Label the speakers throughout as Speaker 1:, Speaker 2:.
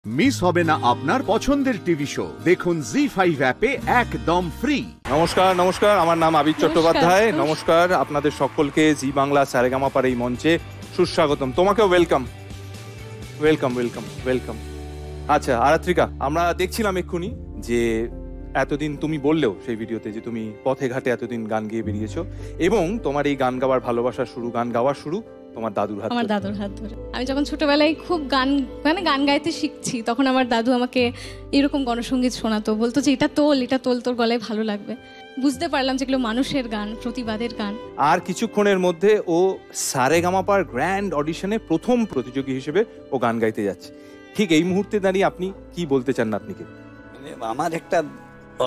Speaker 1: Miss হবে না আপনার পছন্দের টিভি শো। দেখুন জি5 অ্যাপে একদম ফ্রি।
Speaker 2: নমস্কার নমস্কার, আমার নাম আবির চট্টোপাধ্যায়। নমস্কার আপনাদের সকলকে জি বাংলা সারেগামাপার এই মঞ্চে সুস্বাগতম। তোমাকেও ওয়েলকাম ওয়েলকাম ওয়েলকাম ওয়েলকাম। আচ্ছা আরাত্রিকা, আমরা দেখছিলাম এক্ষুনি যে এতদিন তুমি বললেও সেই ভিডিওতে যে তুমি পথে ঘাটে এতদিন গান গেয়ে বেরিয়েছো এবং তোমার এই গান গাওয়ার ভালোবাসা শুরু, গান গাওয়ার শুরু তোমার দাদুর হাত,
Speaker 3: আমার দাদুর হাত ধরে। আমি যখন ছোটবেলায় খুব গান গাইতে শিখছি, তখন আমার দাদু আমাকে এরকম গণসঙ্গীত শোনাতো, বলতো যে এটা তোল, তোর গলায় ভালো লাগবে। বুঝতে পারলাম যেগুলো মানুষের গান, প্রতিবাদের গান।
Speaker 2: আর কিছুক্ষণের মধ্যে ও সারেগামাপার গ্র্যান্ড অডিশনে প্রথম প্রতিযোগী হিসেবে ও গান গাইতে যাচ্ছে। ঠিক এই মুহূর্তে দাঁড়িয়ে আপনি কি বলতে চান নাতনিকে?
Speaker 4: আমার একটা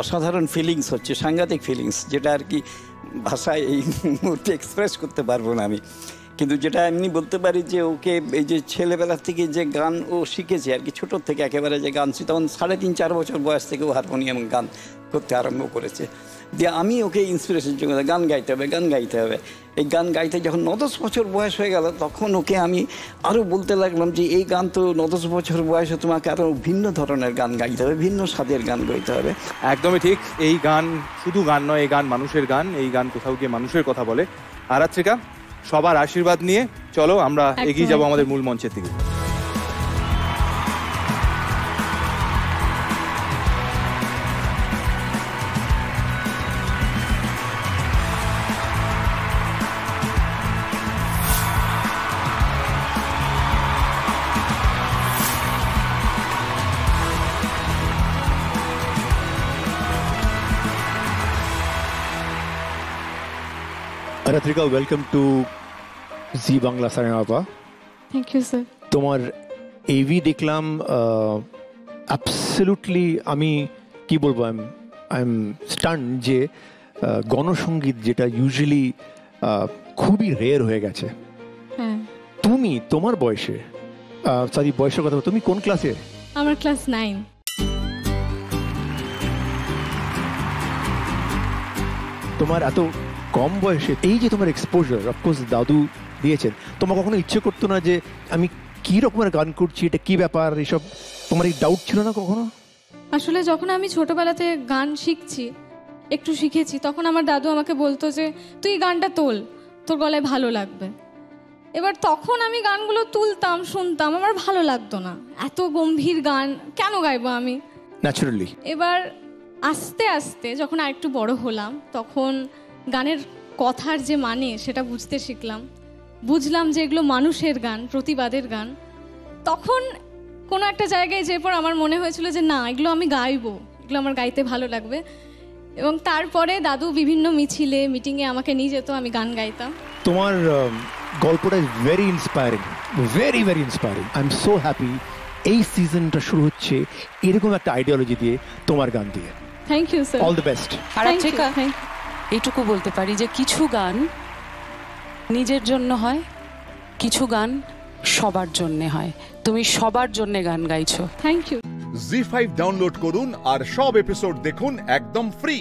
Speaker 4: অসাধারণ ফিলিংস হচ্ছে, সাংঘাতিক ফিলিংস, যেটা আর কি ভাষায় এই মুহূর্তে এক্সপ্রেস করতে পারবো না আমি। কিন্তু যেটা এমনি বলতে পারি যে ওকে এই যে ছেলেবেলা থেকে যে গান ও শিখেছে আর কি, ছোটোর থেকে একেবারে যে গান, তখন 3.5-4 বছর বয়স থেকে ও হারমোনিয়াম গান করতে আরম্ভ করেছে। দিয়ে আমি ওকে ইন্সপিরেশন জন্য গান গাইতে হবে। এই গান গাইতে যখন 9-10 বছর বয়স হয়ে গেল, তখন ওকে আমি আরও বলতে লাগলাম যে এই গান তো 9-10 বছর বয়সে তোমাকে আরও ভিন্ন ধরনের গান গাইতে হবে, ভিন্ন স্বাদের গান গাইতে হবে।
Speaker 2: একদমই ঠিক। এই গান শুধু গান নয়, এই গান মানুষের গান। এই গান কোথাও গিয়ে মানুষের কথা বলে। আরাত্রিকা, সবার আশীর্বাদ নিয়ে চলো আমরা এগিয়ে যাবো আমাদের মূল মঞ্চের দিকে।
Speaker 5: Aratrika, welcome to Zee Bangla Sa Re Ga Ma Pa.
Speaker 3: Thank you sir.
Speaker 5: তোমার এভি দেখলাম, অ্যাবসলিউটলি আমি কি বলবো, আই এম স্টান যে গণসঙ্গীত যেটা ইউজুয়ালি খুবই রেয়ার হয়ে গেছে।
Speaker 3: হ্যাঁ,
Speaker 5: তুমি তোমার বয়সে, সরি বয়সের কথা, তুমি কোন ক্লাসে?
Speaker 3: আমার ক্লাস 9।
Speaker 5: তোমার এত কম বয়সে এই যে তোমার এক্সপোজার, অফকোর্স দাদু দিয়েছেন, তোমার কখনো ইচ্ছে করতো না যে আমি কি রকমের গান করছি, এটা কি ব্যাপার, এসব তোমার এই ডাউট ছিল না কখনো?
Speaker 3: আসলে যখন আমি ছোটবেলাতে গান একটু শিখেছি, তখন আমার দাদু আমাকে বলতো যে তুই গানটা তোল, তোর গলায় ভালো লাগবে। এবার তখন আমি গানগুলো তুলতাম, শুনতাম, আমার ভালো লাগতো না, এত গম্ভীর গান কেন গাইবো আমি,
Speaker 5: ন্যাচারালি।
Speaker 3: এবার আস্তে আস্তে যখন আরেকটু বড় হলাম, তখন গানের কথার যে মানে সেটা বুঝতে শিখলাম, বুঝলাম যে এগুলো মানুষের গান, প্রতিবাদের গান। তখন কোনো একটা জায়গায় যে পর আমার মনে হয়েছিল যে না, এগুলো আমি গাইবো, এগুলো আমার গাইতে ভালো লাগবে। এবং তারপরে দাদু বিভিন্ন মিছিলে, মিটিংয়ে আমাকে নিয়ে যেত, আমি গান গাইতাম।
Speaker 5: তোমার গল্পটা is very inspiring, very very inspiring. I am so happy এই সিজনটা শুরু হচ্ছে এরকম একটা আইডিওলজি দিয়ে, তোমার গান দিয়ে।
Speaker 3: Thank you sir,
Speaker 5: all the best.
Speaker 6: Aratrika, এইটুকু বলতে পারি যে কিছু গান নিজের জন্য হয়, কিছু গান সবার জন্য হয়। তুমি সবার জন্য গান গাইছো।
Speaker 3: Thank you.
Speaker 1: জি5 ডাউনলোড করুন আর সব এপিসোড দেখুন একদম ফ্রি।